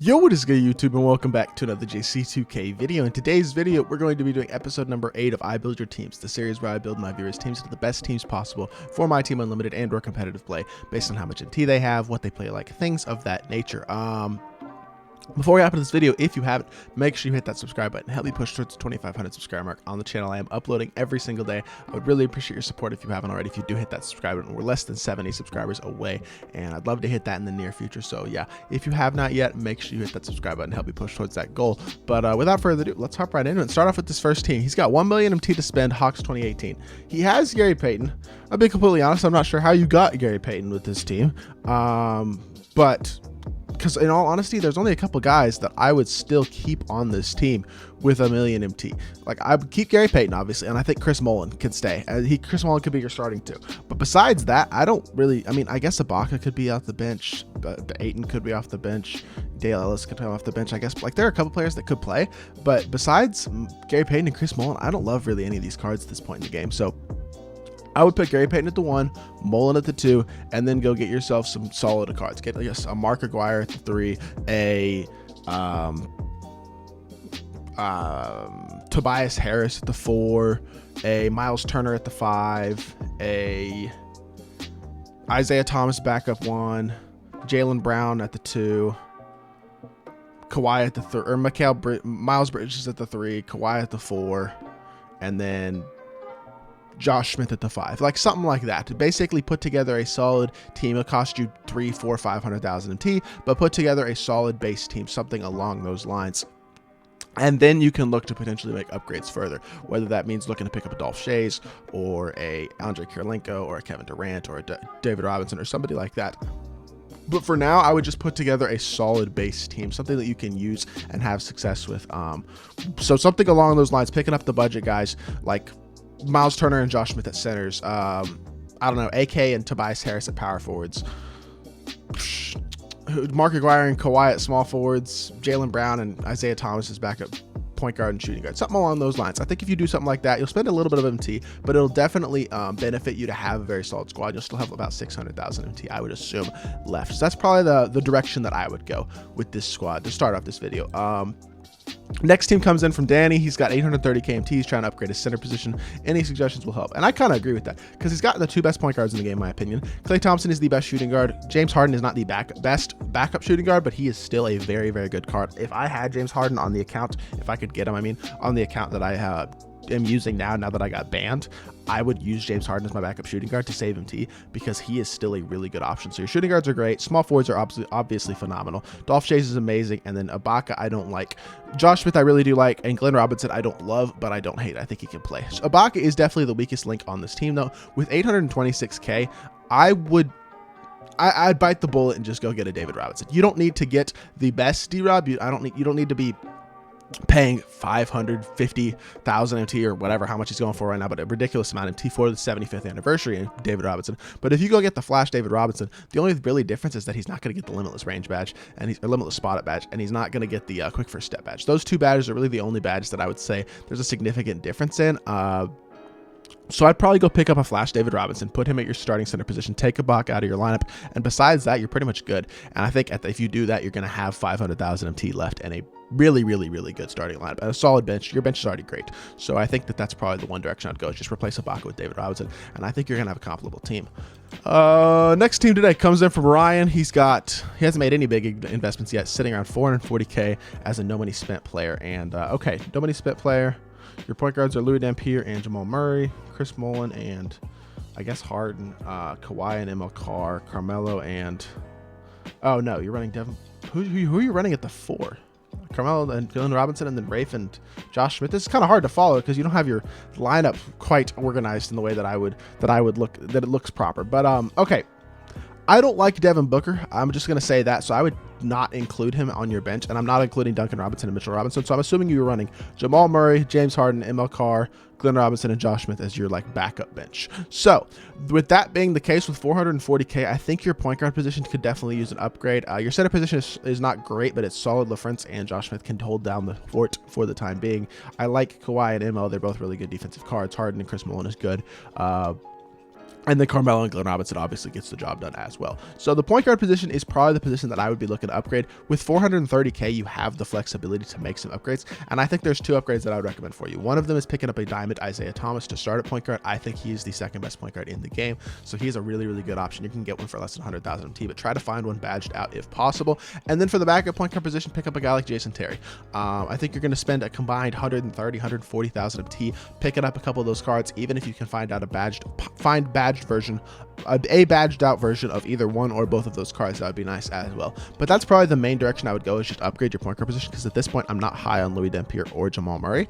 Yo, what is good, YouTube, and welcome back to another JC2K video. In today's video, we're going to be doing episode number 8 of I Build Your Teams, the series where I build my viewers' teams into the best teams possible for my team unlimited and or competitive play based on how much MT they have, what they play like, things of that nature. Before we hop into this video, if you haven't, make sure you hit that subscribe button. Help me push towards the 2,500 subscriber mark on the channel. I am uploading every single day. I would really appreciate your support if you haven't already. If you do hit that subscribe button, we're less than 70 subscribers away, and I'd love to hit that in the near future. So yeah, if you have not yet, make sure you hit that subscribe button. Help me push towards that goal. But without further ado, let's hop right into it and start off with this first team. He's got 1 million MT to spend, Hawks 2018. He has Gary Payton. I'll be completely honest, I'm not sure how you got Gary Payton with this team, but because in all honesty, there's only a couple guys that I would still keep on this team with 1 million MT. Like, I would keep Gary Payton, obviously, and I think Chris Mullen could stay. Chris Mullen could be your starting two. But besides that, I don't really, I guess Ibaka could be off the bench, but Ayton could be off the bench, Dale Ellis could come off the bench, I guess. Like, there are a couple players that could play, but besides Gary Payton and Chris Mullen, I don't love really any of these cards at this point in the game. So I would put Gary Payton at the 1, Mullen at the 2, and then go get yourself some solid cards. Get a Mark Aguirre at the 3, a Tobias Harris at the 4, a Miles Turner at the 5, a Isaiah Thomas backup 1, Jaylen Brown at the 2, Kawhi at the 3, or Miles Bridges at the 3, Kawhi at the 4, and then Josh Smith at the 5, like something like that, to basically put together a solid team. It'll cost you 300,000, 400,000, 500,000 MT, but put together a solid base team, something along those lines. And then you can look to potentially make upgrades further, whether that means looking to pick up a Dolph Shays or a Andre Kirilenko or a Kevin Durant or a David Robinson or somebody like that. But for now, I would just put together a solid base team, something that you can use and have success with. So something along those lines, picking up the budget guys like Miles Turner and Josh Smith at centers. I don't know, AK and Tobias Harris at power forwards. Mark Aguirre and Kawhi at small forwards. Jaylen Brown and Isaiah Thomas as backup point guard and shooting guard. Something along those lines. I think if you do something like that, you'll spend a little bit of MT, but it'll definitely benefit you to have a very solid squad. You'll still have about 600,000 MT, I would assume, left. So that's probably the direction that I would go with this squad to start off this video. Next team comes in from Danny. He's got 830 KMT. He's trying to upgrade his center position. Any suggestions will help. And I kind of agree with that because he's got the 2 best point guards in the game, in my opinion. Klay Thompson is the best shooting guard. James Harden is not the best backup shooting guard, but he is still a very, very good card. If I had James Harden on the account, if I could get him, on the account that I am using now that I got banned, I would use James Harden as my backup shooting guard to save MT because he is still a really good option. So your shooting guards are great. Small forwards are obviously phenomenal. Dolph Shays is amazing. And then Ibaka, I don't like. Josh Smith, I really do like. And Glenn Robinson, I don't love, but I don't hate. I think he can play. So Ibaka is definitely the weakest link on this team, though. With 826K, I'd bite the bullet and just go get a David Robinson. You don't need to get the best D-Rob. You don't need to be paying 550,000 MT or whatever, how much he's going for right now, but a ridiculous amount of MT for the 75th anniversary in David Robinson. But if you go get the Flash David Robinson, the only really difference is that he's not going to get the limitless range badge and he's a limitless spot at badge, and he's not going to get the quick first step badge. Those 2 badges are really the only badges that I would say there's a significant difference in. So I'd probably go pick up a Flash David Robinson, put him at your starting center position, take a Ibaka out of your lineup, and besides that, you're pretty much good. And I think if you do that, you're going to have 500,000 MT left and a really, really, really good starting lineup and a solid bench. Your bench is already great. So I think that's probably the one direction I'd go, is just replace Ibaka with David Robinson, and I think you're going to have a comparable team. Next team today comes in from Ryan. He hasn't made any big investments yet, sitting around 440K as a no money spent player. And okay, no money spent player. Your point guards are Louis Dampier and Jamal Murray, Chris Mullen, and I guess Harden, Kawhi and ML Carr, Carmelo, and oh no, you're running Devin. Who are you running at the 4? Carmelo and Glenn Robinson, and then Rafe and Josh Smith. This is kind of hard to follow because you don't have your lineup quite organized in the way that it looks proper. But okay. I don't like Devin Booker. I'm just going to say that. So I would not include him on your bench, and I'm not including Duncan Robinson and Mitchell Robinson. So I'm assuming you were running Jamal Murray, James Harden, ML Carr, Glenn Robinson, and Josh Smith as your backup bench. So with that being the case, with 440K, I think your point guard position could definitely use an upgrade. Your center position is not great, but it's solid. LaFrance and Josh Smith can hold down the fort for the time being. I like Kawhi and ML. They're both really good defensive cards. Harden and Chris Mullen is good. And then Carmelo and Glenn Robinson obviously gets the job done as well. So the point guard position is probably the position that I would be looking to upgrade. With 430K, you have the flexibility to make some upgrades. And I think there's 2 upgrades that I would recommend for you. One of them is picking up a diamond Isaiah Thomas to start at point guard. I think he is the second best point guard in the game. So he's a really, really good option. You can get one for less than 100,000 MT, but try to find one badged out if possible. And then for the backup point guard position, pick up a guy like Jason Terry. I think you're going to spend a combined 130, 140,000 MT picking up a couple of those cards, even if you can find out a badged version, a badged out version of either one or both of those cards. That would be nice as well. But that's probably the main direction I would go, is just upgrade your point guard position, because at this point I'm not high on Louis Dampier or Jamal Murray.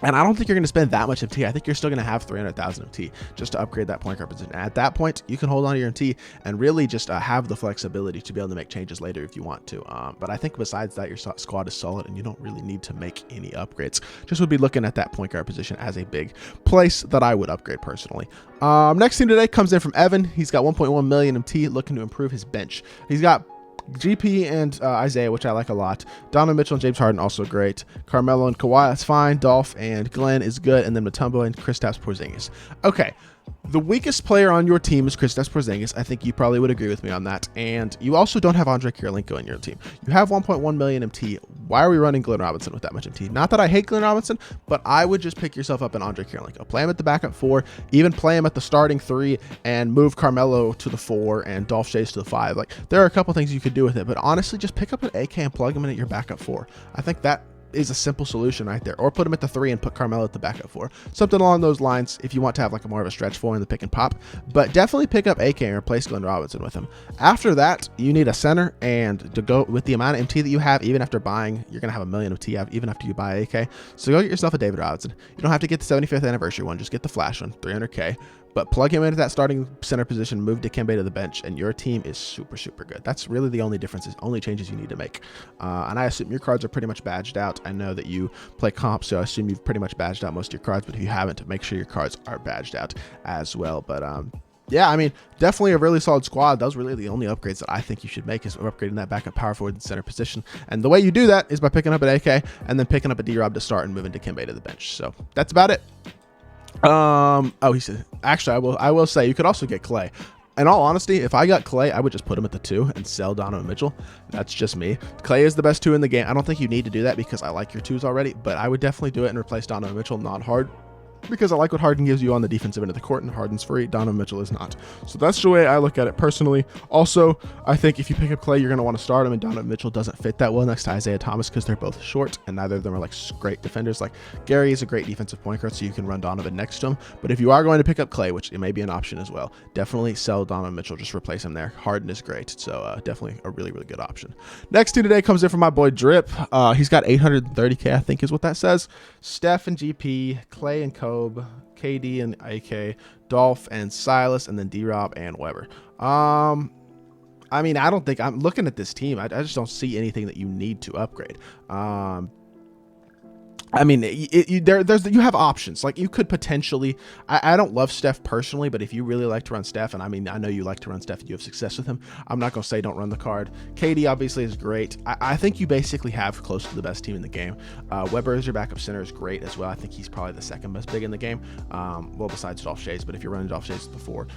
And I don't think you're going to spend that much MT. I think you're still going to have 300,000 MT just to upgrade that point guard position. At that point, you can hold on to your MT and really just have the flexibility to be able to make changes later if you want to. But I think besides that, your squad is solid and you don't really need to make any upgrades. Just would be looking at that point guard position as a big place that I would upgrade personally. Next team today comes in from Evan. He's got 1.1 million MT, looking to improve his bench. He's got GP and Isaiah, which I like a lot. Donovan Mitchell and James Harden, also great. Carmelo and Kawhi, that's fine. Dolph and Glenn is good. And then Mutombo and Kristaps Porzingis. Okay, the weakest player on your team is Kristaps Porzingis. I think you probably would agree with me on that. And you also don't have Andre Kirilenko in your team. You have 1.1 million MT. Why are we running Glenn Robinson with that much MT? Not that I hate Glenn Robinson, but I would just pick yourself up in Andre Kirilenko. Play him at the backup 4, even play him at the starting 3, and move Carmelo to the 4 and Dolph Schayes to the 5. Like, there are a couple things you could do with it, but honestly, just pick up an AK and plug him in at your backup 4. I think that is a simple solution right there. Or put him at the 3 and put Carmelo at the backup 4. Something along those lines if you want to have like a more of a stretch 4 in the pick and pop. But definitely pick up AK and replace Glenn Robinson with him. After that, you need a center, and to go with the amount of MT that you have, even after buying, you're going to have 1 million of MT even after you buy AK. So go get yourself a David Robinson. You don't have to get the 75th anniversary one. Just get the flash one, 300K. But plug him into that starting center position, move Dikembe to the bench, and your team is super, super good. That's really the only differences, only changes you need to make. And I assume your cards are pretty much badged out. I know that you play comp, so I assume you've pretty much badged out most of your cards, but if you haven't, make sure your cards are badged out as well. But yeah, I mean, definitely a really solid squad. Those really the only upgrades that I think you should make, is upgrading that backup power forward and center position. And the way you do that is by picking up an AK and then picking up a D-Rob to start and moving Dikembe to the bench. So that's about it. Oh, he said, actually, I will say you could also get Clay. In all honesty, if I got Clay, I would just put him at the 2 and sell Donovan Mitchell. That's just me. Clay is the best 2 in the game. I don't think you need to do that because I like your 2s already, but I would definitely do it and replace Donovan Mitchell, not hard, because I like what Harden gives you on the defensive end of the court, and Harden's free. Donovan Mitchell is not. So that's the way I look at it personally. Also, I think if you pick up Clay, you're going to want to start him, and Donovan Mitchell doesn't fit that well next to Isaiah Thomas because they're both short, and neither of them are like great defenders. Like, Gary is a great defensive point guard, so you can run Donovan next to him. But if you are going to pick up Clay, which it may be an option as well, definitely sell Donovan Mitchell. Just replace him there. Harden is great, so definitely a really, really good option. Next team today comes in from my boy Drip. He's got 830K, I think is what that says. Steph and GP, Clay and Kobe, KD and AK, Dolph and Silas, and then D-Rob and Weber. I mean, I don't think, I'm looking at this team, I just don't see anything that you need to upgrade. I mean, you have options. Like, you could potentially, I don't love Steph personally, but if you really like to run Steph, and I mean, I know you like to run Steph and you have success with him, I'm not going to say don't run the card. KD obviously is great. I think you basically have close to the best team in the game. Weber as your backup center is great as well. I think he's probably the second best big in the game. Well, besides Dolph Schayes, but if you're running Dolph Schayes before,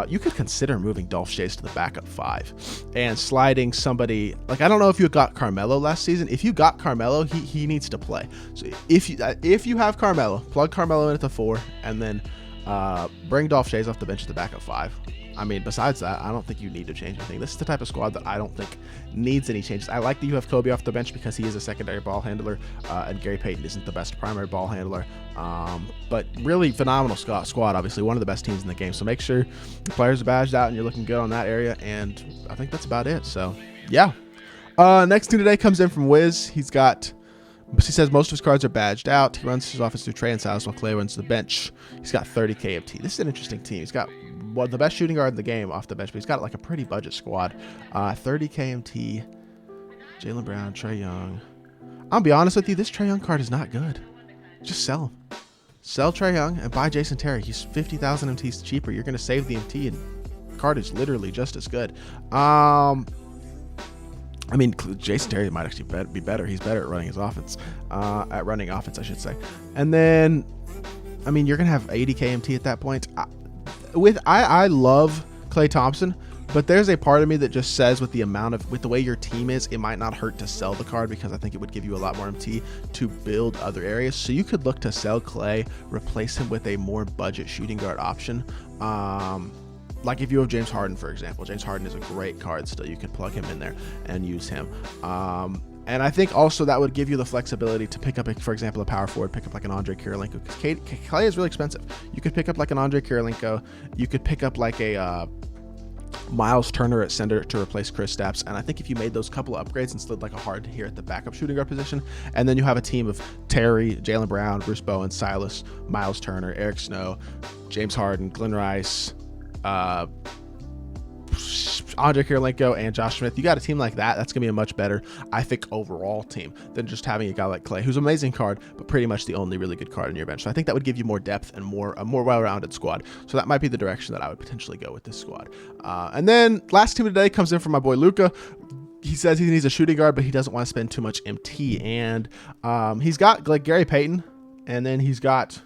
you could consider moving Dolph Schayes to the backup 5 and sliding somebody, like, I don't know if you got Carmelo last season. If you got Carmelo, he needs to play. So if you have Carmelo, plug Carmelo in at the 4 and then bring Dolph Schayes off the bench at the backup 5. I mean, besides that, I don't think you need to change anything. This is the type of squad that I don't think needs any changes. I like that you have Kobe off the bench because he is a secondary ball handler, and Gary Payton isn't the best primary ball handler. But really phenomenal squad, obviously one of the best teams in the game. So make sure the players are badged out and you're looking good on that area. And I think that's about it. So yeah. Next team today comes in from Whiz. He says most of his cards are badged out. He runs his offense through Trey and Silas while Clay runs the bench. He's got 30K MT. This is an interesting team. He's got one of the best shooting guard in the game off the bench, but he's got like a pretty budget squad. 30K MT, Jaylen Brown, Trey Young. I'll be honest with you, this Trey Young card is not good. Just sell him. Sell Trey Young and buy Jason Terry. He's 50,000 MTs cheaper. You're going to save the MT, and the card is literally just as good. I mean, Jason Terry might actually be better. He's better at running his offense, I should say. And then I mean, you're gonna have 80k MT at that point. I love Klay Thompson, but there's a part of me that just says with the way your team is, it might not hurt to sell the card, because I think it would give you a lot more MT to build other areas. So you could look to sell Klay, replace him with a more budget shooting guard option. Like if you have James Harden, for example. James Harden is a great card still. You could plug him in there and use him. And I think also that would give you the flexibility to pick up, for example, a power forward, pick up like an Andre Kirilenko, because Klay is really expensive. You could pick up like an Andre Kirilenko. You could pick up like a Miles Turner at center to replace Kristaps. And I think if you made those couple of upgrades and slid like a Harden here at the backup shooting guard position, and then you have a team of Terry, Jaylen Brown, Bruce Bowen, Silas, Miles Turner, Eric Snow, James Harden, Glenn Rice, Andre Kirilenko, and Josh Smith. You got a team like that, that's gonna be a much better, I think, overall team than just having a guy like Klay, who's an amazing card, but pretty much the only really good card in your bench. So I think that would give you more depth and a more well-rounded squad. So that might be the direction that I would potentially go with this squad. And then last team today comes in from my boy Luca. He says he needs a shooting guard, but he doesn't want to spend too much MT. And he's got like Gary Payton, and then he's got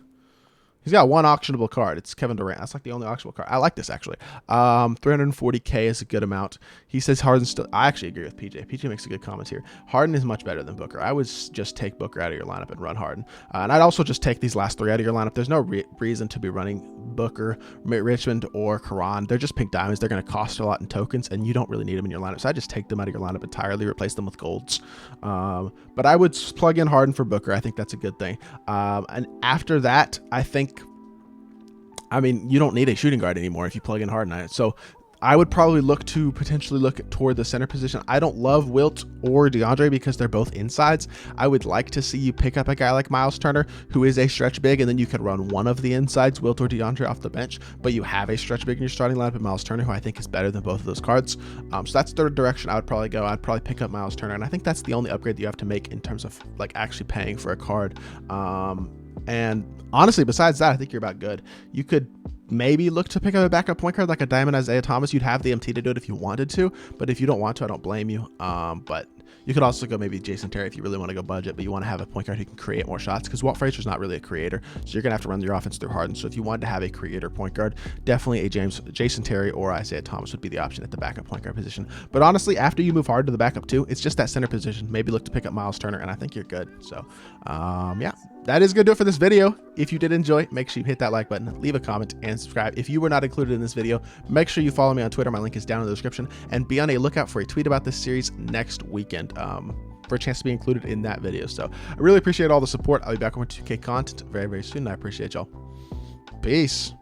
one auctionable card. It's Kevin Durant. That's like the only auctionable card. I like this actually. 340k is a good amount. He says Harden's still. I actually agree with PJ. PJ makes a good comment here. Harden is much better than Booker. I would just take Booker out of your lineup and run Harden. And I'd also just take these last 3 out of your lineup. There's no reason to be running Booker, Richmond, or Karan. They're just pink diamonds. They're going to cost a lot in tokens, and you don't really need them in your lineup. So I just take them out of your lineup entirely, replace them with golds. But I would plug in Harden for Booker. I think that's a good thing. And after that, I mean, you don't need a shooting guard anymore if you plug in Harden. So I would probably potentially look toward the center position. I don't love Wilt or DeAndre because they're both insides. I would like to see you pick up a guy like Miles Turner, who is a stretch big, and then you could run one of the insides, Wilt or DeAndre, off the bench, but you have a stretch big in your starting lineup, and Miles Turner, who I think is better than both of those cards. So that's the direction I would probably go. I'd probably pick up Miles Turner, and I think that's the only upgrade that you have to make in terms of like actually paying for a card. And honestly, besides that, I think you're about good. You could maybe look to pick up a backup point guard like a Diamond Isaiah Thomas. You'd have the MT to do it if you wanted to, but if you don't want to, I don't blame you. But you could also go maybe Jason Terry if you really want to go budget, but you want to have a point guard who can create more shots, because Walt Frazier's not really a creator, so you're gonna have to run your offense through Harden. So if you wanted to have a creator point guard, definitely a Jason Terry or Isaiah Thomas would be the option at the backup point guard position. But honestly, after you move Harden to the backup too, it's just that center position. Maybe look to pick up Miles Turner, and I think you're good. So yeah, that is gonna do it for this video. If you did enjoy, make sure you hit that like button, leave a comment, and subscribe. If you were not included in this video, make sure you follow me on Twitter. My link is down in the description, and be on a lookout for a tweet about this series next weekend for a chance to be included in that video. So I really appreciate all the support. I'll be back with 2K content very, very soon, and I appreciate y'all. Peace.